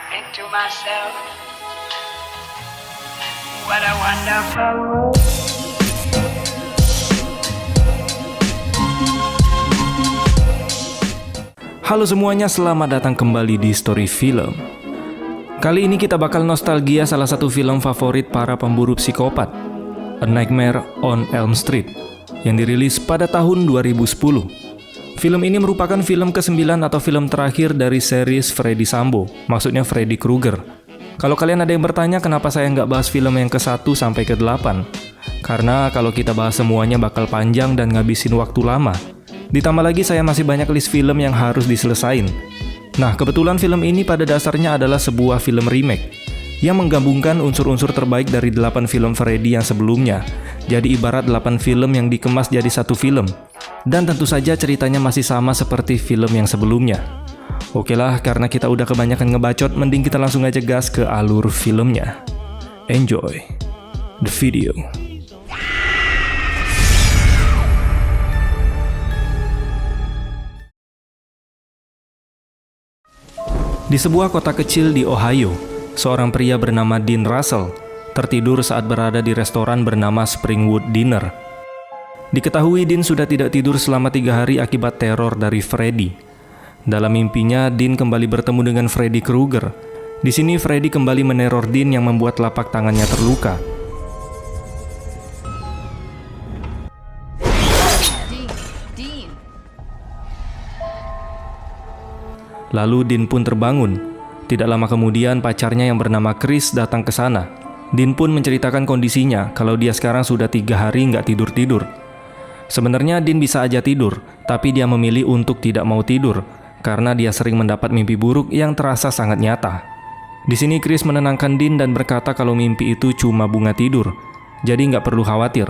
think to myself, what a wonderful world. Halo semuanya, selamat datang kembali di Story Film. Kali ini kita bakal nostalgia salah satu film favorit para pemburu psikopat, A Nightmare on Elm Street, yang dirilis pada tahun 2010. Film ini merupakan film ke-9 atau film terakhir dari series Freddy Sambo, maksudnya Freddy Krueger. Kalau kalian ada yang bertanya kenapa saya nggak bahas film yang ke-1 sampai ke-8, karena kalau kita bahas semuanya bakal panjang dan ngabisin waktu lama. Ditambah lagi saya masih banyak list film yang harus diselesain. Nah, kebetulan film ini pada dasarnya adalah sebuah film remake yang menggabungkan unsur-unsur terbaik dari 8 film Freddy yang sebelumnya. Jadi ibarat 8 film yang dikemas jadi satu film. Dan tentu saja ceritanya masih sama seperti film yang sebelumnya. Oke lah, karena kita udah kebanyakan ngebacot, mending kita langsung aja gas ke alur filmnya. Enjoy the video. Di sebuah kota kecil di Ohio, seorang pria bernama Dean Russell tertidur saat berada di restoran bernama Springwood Dinner. Diketahui Dean sudah tidak tidur selama 3 hari akibat teror dari Freddy. Dalam mimpinya, Dean kembali bertemu dengan Freddy Krueger. Di sini Freddy kembali meneror Dean yang membuat telapak tangannya terluka. Lalu Dean pun terbangun. Tidak lama kemudian pacarnya yang bernama Chris datang ke sana. Dean pun menceritakan kondisinya kalau dia sekarang sudah 3 hari nggak tidur-tidur. Sebenarnya Dean bisa aja tidur, tapi dia memilih untuk tidak mau tidur karena dia sering mendapat mimpi buruk yang terasa sangat nyata. Di sini Chris menenangkan Dean dan berkata kalau mimpi itu cuma bunga tidur, jadi nggak perlu khawatir.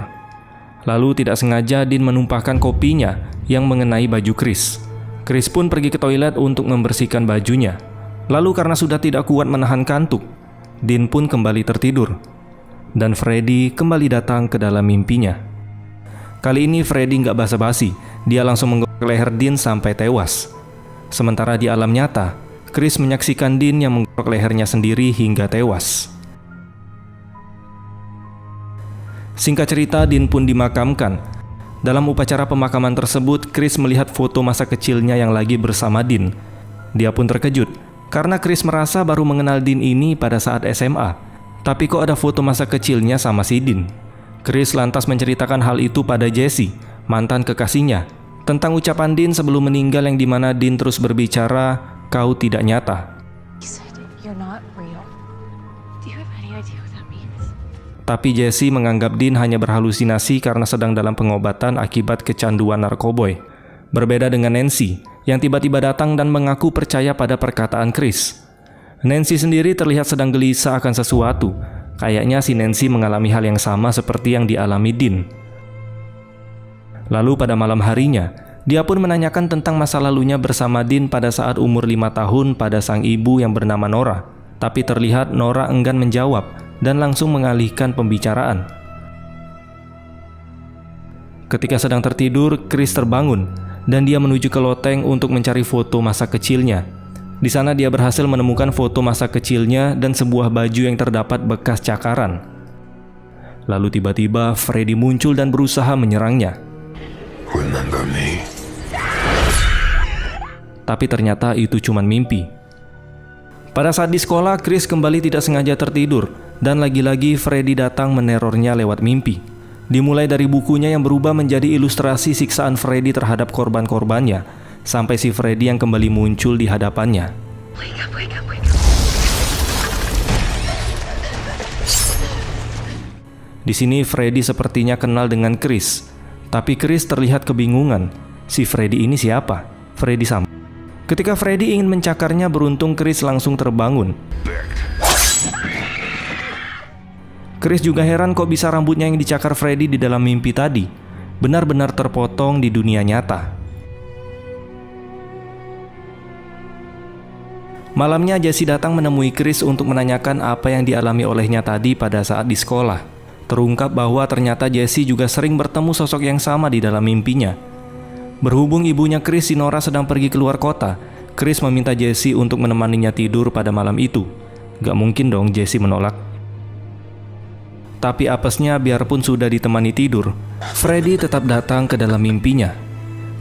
Lalu tidak sengaja Dean menumpahkan kopinya yang mengenai baju Chris. Chris pun pergi ke toilet untuk membersihkan bajunya. Lalu karena sudah tidak kuat menahan kantuk, Dean pun kembali tertidur. Dan Freddy kembali datang ke dalam mimpinya. Kali ini Freddy nggak basa-basi, dia langsung menggorok leher Dean sampai tewas. Sementara di alam nyata, Chris menyaksikan Dean yang menggorok lehernya sendiri hingga tewas. Singkat cerita, Dean pun dimakamkan. Dalam upacara pemakaman tersebut, Chris melihat foto masa kecilnya yang lagi bersama Dean. Dia pun terkejut, karena Chris merasa baru mengenal Dean ini pada saat SMA. Tapi kok ada foto masa kecilnya sama si Dean? Chris lantas menceritakan hal itu pada Jesse, mantan kekasihnya, tentang ucapan Dean sebelum meninggal yang dimana Dean terus berbicara, "Kau tidak nyata." Tapi Jesse menganggap Dean hanya berhalusinasi karena sedang dalam pengobatan akibat kecanduan narkoboy. Berbeda dengan Nancy, yang tiba-tiba datang dan mengaku percaya pada perkataan Chris. Nancy sendiri terlihat sedang gelisah akan sesuatu. Kayaknya si Nancy mengalami hal yang sama seperti yang dialami Dean. Lalu pada malam harinya, dia pun menanyakan tentang masa lalunya bersama Dean pada saat umur 5 tahun pada sang ibu yang bernama Nora. Tapi terlihat Nora enggan menjawab dan langsung mengalihkan pembicaraan. Ketika sedang tertidur, Chris terbangun dan dia menuju ke loteng untuk mencari foto masa kecilnya. Di sana dia berhasil menemukan foto masa kecilnya dan sebuah baju yang terdapat bekas cakaran. Lalu tiba-tiba Freddy muncul dan berusaha menyerangnya. Remember me? Tapi ternyata itu cuma mimpi. Pada saat di sekolah, Chris kembali tidak sengaja tertidur dan lagi-lagi Freddy datang menerornya lewat mimpi. Dimulai dari bukunya yang berubah menjadi ilustrasi siksaan Freddy terhadap korban-korbannya, sampai si Freddy yang kembali muncul di hadapannya. Wake up. Di sini Freddy sepertinya kenal dengan Chris, tapi Chris terlihat kebingungan. Si Freddy ini siapa? Freddy Sambo. Ketika Freddy ingin mencakarnya, beruntung Chris langsung terbangun. Chris juga heran kok bisa rambutnya yang dicakar Freddy di dalam mimpi tadi benar-benar terpotong di dunia nyata. Malamnya Jesse datang menemui Chris untuk menanyakan apa yang dialami olehnya tadi pada saat di sekolah. Terungkap bahwa ternyata Jesse juga sering bertemu sosok yang sama di dalam mimpinya. Berhubung ibunya Chris, si Nora, sedang pergi keluar kota, Chris meminta Jesse untuk menemaninya tidur pada malam itu. Gak mungkin dong Jesse menolak. Tapi apesnya biarpun sudah ditemani tidur, Freddy tetap datang ke dalam mimpinya.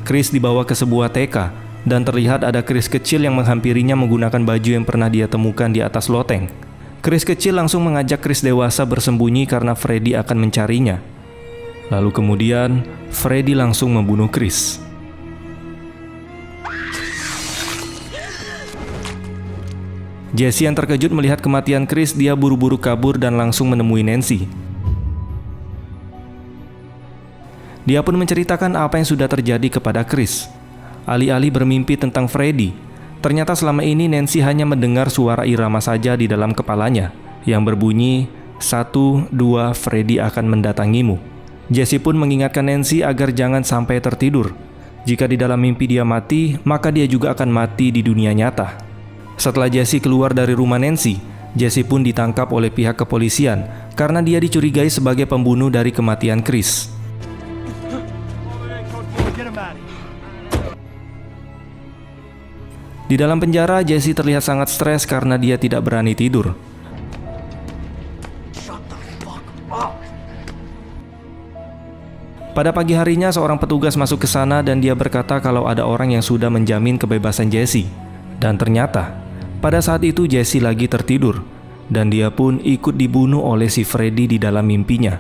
Chris dibawa ke sebuah TK dan terlihat ada Chris kecil yang menghampirinya menggunakan baju yang pernah dia temukan di atas loteng. Chris kecil langsung mengajak Chris dewasa bersembunyi karena Freddy akan mencarinya. Lalu kemudian, Freddy langsung membunuh Chris. Jesse yang terkejut melihat kematian Chris, dia buru-buru kabur dan langsung menemui Nancy. Dia pun menceritakan apa yang sudah terjadi kepada Chris. Alih-alih bermimpi tentang Freddy, ternyata selama ini Nancy hanya mendengar suara irama saja di dalam kepalanya yang berbunyi, 1, 2, Freddy akan mendatangimu. Jesse pun mengingatkan Nancy agar jangan sampai tertidur. Jika di dalam mimpi dia mati, maka dia juga akan mati di dunia nyata. Setelah Jesse keluar dari rumah Nancy, Jesse pun ditangkap oleh pihak kepolisian karena dia dicurigai sebagai pembunuh dari kematian Chris. Di dalam penjara, Jesse terlihat sangat stres karena dia tidak berani tidur. Pada pagi harinya, seorang petugas masuk ke sana dan dia berkata kalau ada orang yang sudah menjamin kebebasan Jesse. Dan ternyata, pada saat itu Jesse lagi tertidur, dan dia pun ikut dibunuh oleh si Freddy di dalam mimpinya.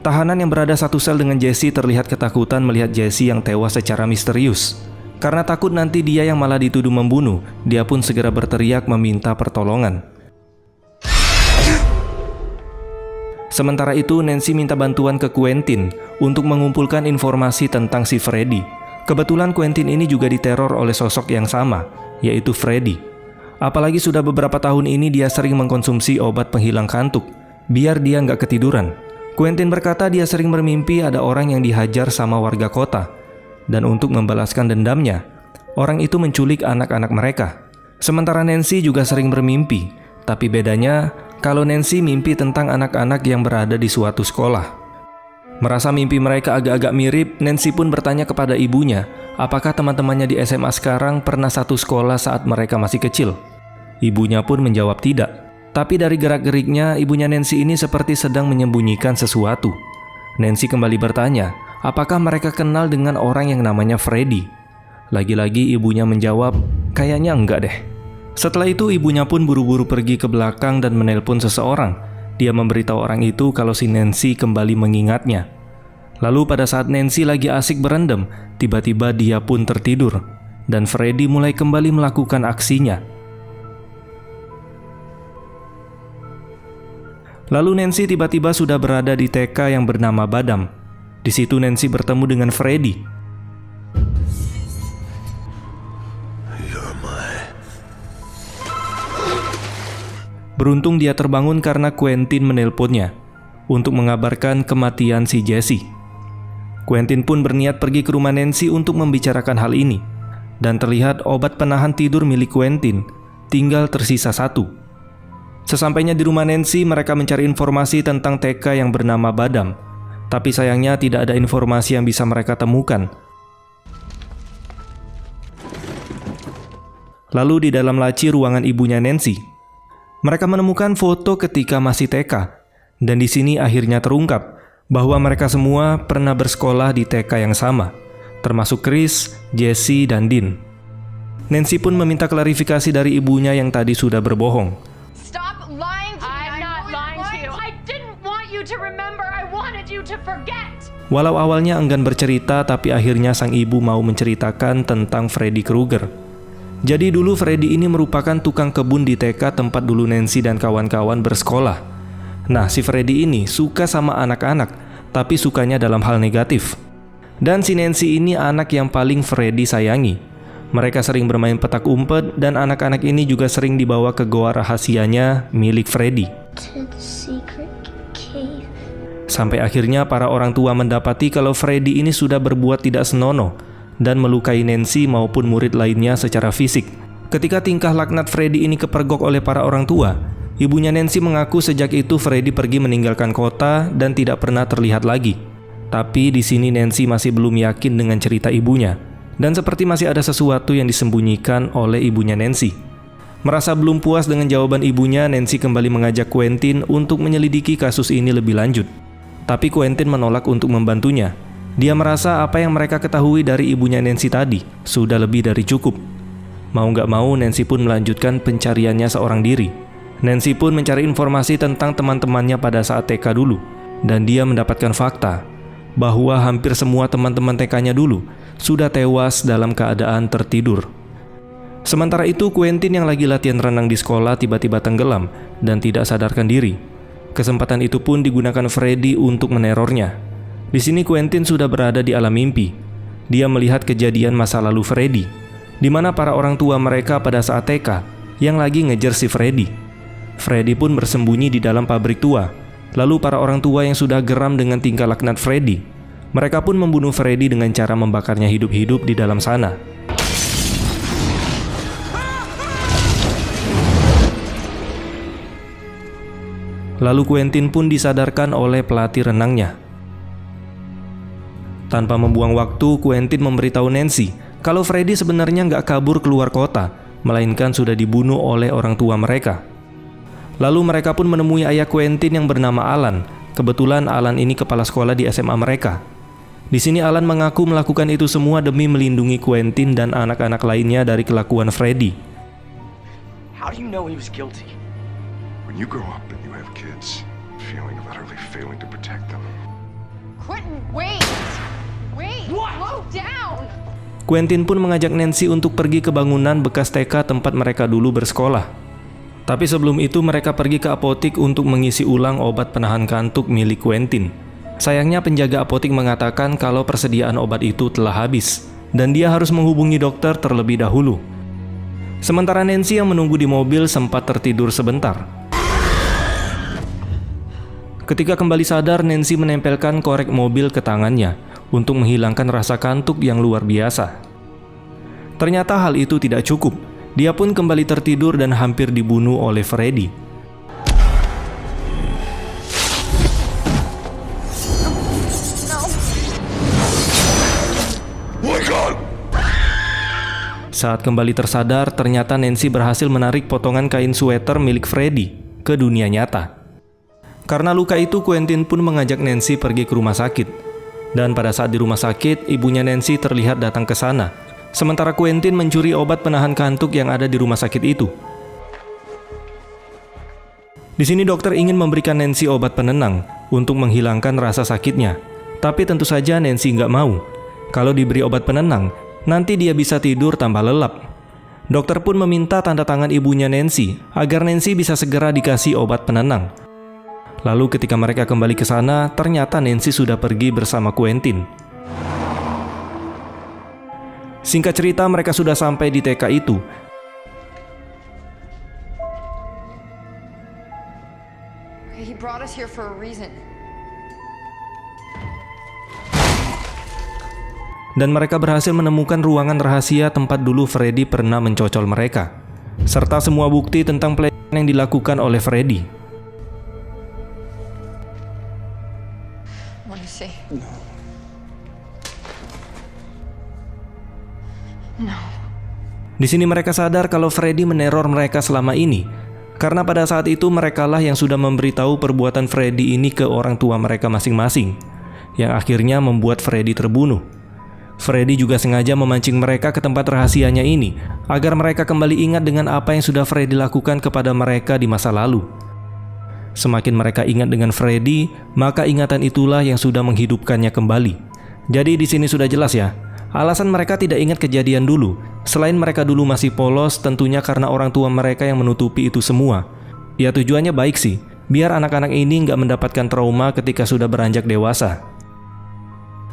Tahanan yang berada satu sel dengan Jesse terlihat ketakutan melihat Jesse yang tewas secara misterius. Karena takut nanti dia yang malah dituduh membunuh, dia pun segera berteriak meminta pertolongan. Sementara itu, Nancy minta bantuan ke Quentin untuk mengumpulkan informasi tentang si Freddy. Kebetulan Quentin ini juga diteror oleh sosok yang sama, yaitu Freddy. Apalagi sudah beberapa tahun ini dia sering mengkonsumsi obat penghilang kantuk, biar dia nggak ketiduran. Quentin berkata dia sering bermimpi ada orang yang dihajar sama warga kota. Dan untuk membalaskan dendamnya, orang itu menculik anak-anak mereka. Sementara Nancy juga sering bermimpi, tapi bedanya kalau Nancy mimpi tentang anak-anak yang berada di suatu sekolah. Merasa mimpi mereka agak-agak mirip, Nancy pun bertanya kepada ibunya, apakah teman-temannya di SMA sekarang pernah satu sekolah saat mereka masih kecil. Ibunya pun menjawab tidak. Tapi dari gerak-geriknya, ibunya Nancy ini seperti sedang menyembunyikan sesuatu. Nancy kembali bertanya, apakah mereka kenal dengan orang yang namanya Freddy? Lagi-lagi ibunya menjawab, kayaknya enggak deh. Setelah itu ibunya pun buru-buru pergi ke belakang dan menelpon seseorang. Dia memberitahu orang itu kalau si Nancy kembali mengingatnya. Lalu pada saat Nancy lagi asik berendam, tiba-tiba dia pun tertidur. Dan Freddy mulai kembali melakukan aksinya. Lalu Nancy tiba-tiba sudah berada di TK yang bernama Badam. Di situ Nancy bertemu dengan Freddy. Beruntung dia terbangun karena Quentin menelponnya untuk mengabarkan kematian si Jesse. Quentin pun berniat pergi ke rumah Nancy untuk membicarakan hal ini. Dan terlihat obat penahan tidur milik Quentin tinggal tersisa 1. Sesampainya di rumah Nancy, mereka mencari informasi tentang TK yang bernama Badam. Tapi sayangnya tidak ada informasi yang bisa mereka temukan. Lalu di dalam laci ruangan ibunya Nancy, mereka menemukan foto ketika masih TK. Dan di sini akhirnya terungkap bahwa mereka semua pernah bersekolah di TK yang sama, termasuk Chris, Jesse, dan Dean. Nancy pun meminta klarifikasi dari ibunya yang tadi sudah berbohong. Walau awalnya enggan bercerita, tapi akhirnya sang ibu mau menceritakan tentang Freddy Krueger. Jadi dulu Freddy ini merupakan tukang kebun di TK tempat dulu Nancy dan kawan-kawan bersekolah. Nah, si Freddy ini suka sama anak-anak, tapi sukanya dalam hal negatif. Dan si Nancy ini anak yang paling Freddy sayangi. Mereka sering bermain petak umpet dan anak-anak ini juga sering dibawa ke goa rahasianya milik Freddy. Sampai akhirnya para orang tua mendapati kalau Freddy ini sudah berbuat tidak senonoh dan melukai Nancy maupun murid lainnya secara fisik. Ketika tingkah laknat Freddy ini kepergok oleh para orang tua, ibunya Nancy mengaku sejak itu Freddy pergi meninggalkan kota dan tidak pernah terlihat lagi. Tapi di sini Nancy masih belum yakin dengan cerita ibunya, dan seperti masih ada sesuatu yang disembunyikan oleh ibunya Nancy. Merasa belum puas dengan jawaban ibunya, Nancy kembali mengajak Quentin untuk menyelidiki kasus ini lebih lanjut. Tapi Quentin menolak untuk membantunya. Dia merasa apa yang mereka ketahui dari ibunya Nancy tadi sudah lebih dari cukup. Mau nggak mau, Nancy pun melanjutkan pencariannya seorang diri. Nancy pun mencari informasi tentang teman-temannya pada saat TK dulu. Dan dia mendapatkan fakta bahwa hampir semua teman-teman TK-nya dulu sudah tewas dalam keadaan tertidur. Sementara itu, Quentin yang lagi latihan renang di sekolah tiba-tiba tenggelam dan tidak sadarkan diri. Kesempatan itu pun digunakan Freddy untuk menerornya. Di sini Quentin sudah berada di alam mimpi. Dia melihat kejadian masa lalu Freddy, di mana para orang tua mereka pada saat TK yang lagi ngejar si Freddy. Freddy pun bersembunyi di dalam pabrik tua. Lalu para orang tua yang sudah geram dengan tingkah laknat Freddy, mereka pun membunuh Freddy dengan cara membakarnya hidup-hidup di dalam sana. Lalu Quentin pun disadarkan oleh pelatih renangnya. Tanpa membuang waktu, Quentin memberitahu Nancy kalau Freddy sebenarnya nggak kabur keluar kota, melainkan sudah dibunuh oleh orang tua mereka. Lalu mereka pun menemui ayah Quentin yang bernama Alan. Kebetulan Alan ini kepala sekolah di SMA mereka. Di sini Alan mengaku melakukan itu semua demi melindungi Quentin dan anak-anak lainnya dari kelakuan Freddy. How do you know he was guilty? When you grow up and you have kids, feeling of utterly failing to protect them. Quentin, wait! Wait! Slow down! Quentin pun mengajak Nancy untuk pergi ke bangunan bekas TK tempat mereka dulu bersekolah. Tapi sebelum itu mereka pergi ke apotik untuk mengisi ulang obat penahan kantuk milik Quentin. Sayangnya penjaga apotik mengatakan kalau persediaan obat itu telah habis dan dia harus menghubungi dokter terlebih dahulu. Sementara Nancy yang menunggu di mobil sempat tertidur sebentar. Ketika kembali sadar, Nancy menempelkan korek mobil ke tangannya untuk menghilangkan rasa kantuk yang luar biasa. Ternyata hal itu tidak cukup. Dia pun kembali tertidur dan hampir dibunuh oleh Freddy. Saat kembali tersadar, ternyata Nancy berhasil menarik potongan kain sweater milik Freddy ke dunia nyata. Karena luka itu, Quentin pun mengajak Nancy pergi ke rumah sakit. Dan pada saat di rumah sakit, ibunya Nancy terlihat datang ke sana. Sementara Quentin mencuri obat penahan kantuk yang ada di rumah sakit itu. Di sini dokter ingin memberikan Nancy obat penenang untuk menghilangkan rasa sakitnya. Tapi tentu saja Nancy nggak mau. Kalau diberi obat penenang, nanti dia bisa tidur tambah lelap. Dokter pun meminta tanda tangan ibunya Nancy agar Nancy bisa segera dikasih obat penenang. Lalu ketika mereka kembali ke sana, ternyata Nancy sudah pergi bersama Quentin. Singkat cerita, mereka sudah sampai di TK itu. He brought us here for a reason. Dan mereka berhasil menemukan ruangan rahasia tempat dulu Freddy pernah mencocol mereka, serta semua bukti tentang pelecehan yang dilakukan oleh Freddy. Want to see? Di sini mereka sadar kalau Freddy meneror mereka selama ini, karena pada saat itu merekalah yang sudah memberitahu perbuatan Freddy ini ke orang tua mereka masing-masing, yang akhirnya membuat Freddy terbunuh. Freddy juga sengaja memancing mereka ke tempat rahasianya ini, agar mereka kembali ingat dengan apa yang sudah Freddy lakukan kepada mereka di masa lalu. Semakin mereka ingat dengan Freddy, maka ingatan itulah yang sudah menghidupkannya kembali. Jadi di sini sudah jelas ya, alasan mereka tidak ingat kejadian dulu. Selain mereka dulu masih polos, tentunya karena orang tua mereka yang menutupi itu semua. Ya tujuannya baik sih, biar anak-anak ini nggak mendapatkan trauma ketika sudah beranjak dewasa.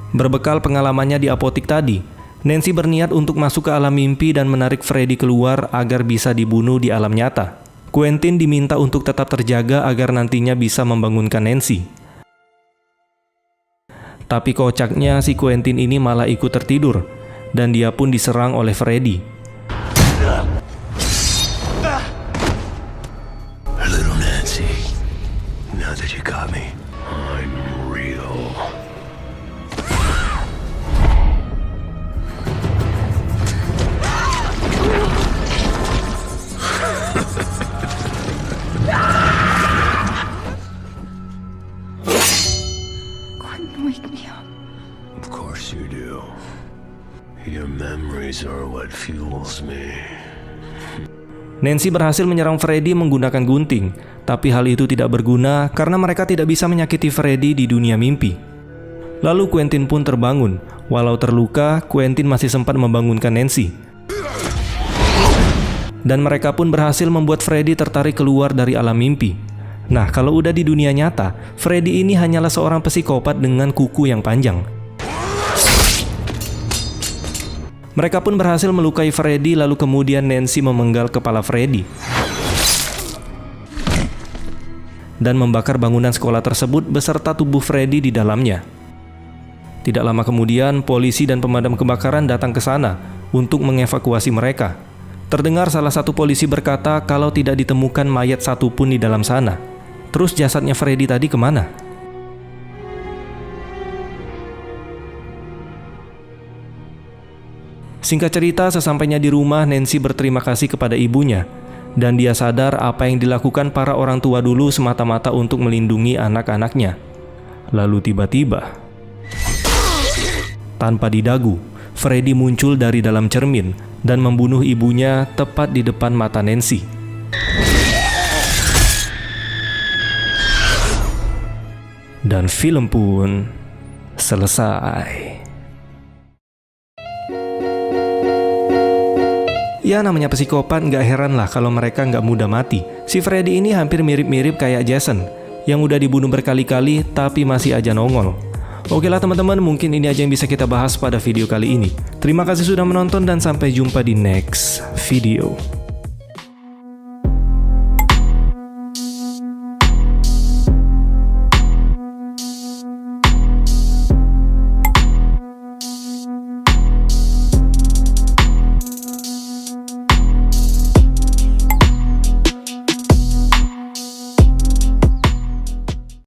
Berbekal pengalamannya di apotik tadi, Nancy berniat untuk masuk ke alam mimpi dan menarik Freddy keluar agar bisa dibunuh di alam nyata. Quentin diminta untuk tetap terjaga agar nantinya bisa membangunkan Nancy. Tapi kocaknya si Quentin ini malah ikut tertidur, dan dia pun diserang oleh Freddy. that you got me. I'm real. Quentin, wake me up. Of course you do. Your memories are what fuels me. Nancy berhasil menyerang Freddy menggunakan gunting, tapi hal itu tidak berguna karena mereka tidak bisa menyakiti Freddy di dunia mimpi. Lalu Quentin pun terbangun. Walau terluka, Quentin masih sempat membangunkan Nancy. Dan mereka pun berhasil membuat Freddy tertarik keluar dari alam mimpi. Nah, kalau udah di dunia nyata, Freddy ini hanyalah seorang psikopat dengan kuku yang panjang. Mereka pun berhasil melukai Freddy, lalu kemudian Nancy memenggal kepala Freddy dan membakar bangunan sekolah tersebut beserta tubuh Freddy di dalamnya. Tidak lama kemudian, polisi dan pemadam kebakaran datang ke sana untuk mengevakuasi mereka. Terdengar salah satu polisi berkata kalau tidak ditemukan mayat satupun di dalam sana. Terus jasadnya Freddy tadi kemana? Singkat cerita, sesampainya di rumah, Nancy berterima kasih kepada ibunya. Dan dia sadar apa yang dilakukan para orang tua dulu semata-mata untuk melindungi anak-anaknya. Lalu tiba-tiba, tanpa didagu, Freddy muncul dari dalam cermin dan membunuh ibunya tepat di depan mata Nancy. Dan film pun selesai. Ya, namanya psikopat, nggak heran lah kalau mereka nggak mudah mati. Si Freddy ini hampir mirip-mirip kayak Jason, yang udah dibunuh berkali-kali tapi masih aja nongol. Oke lah teman-teman, mungkin ini aja yang bisa kita bahas pada video kali ini. Terima kasih sudah menonton dan sampai jumpa di next video.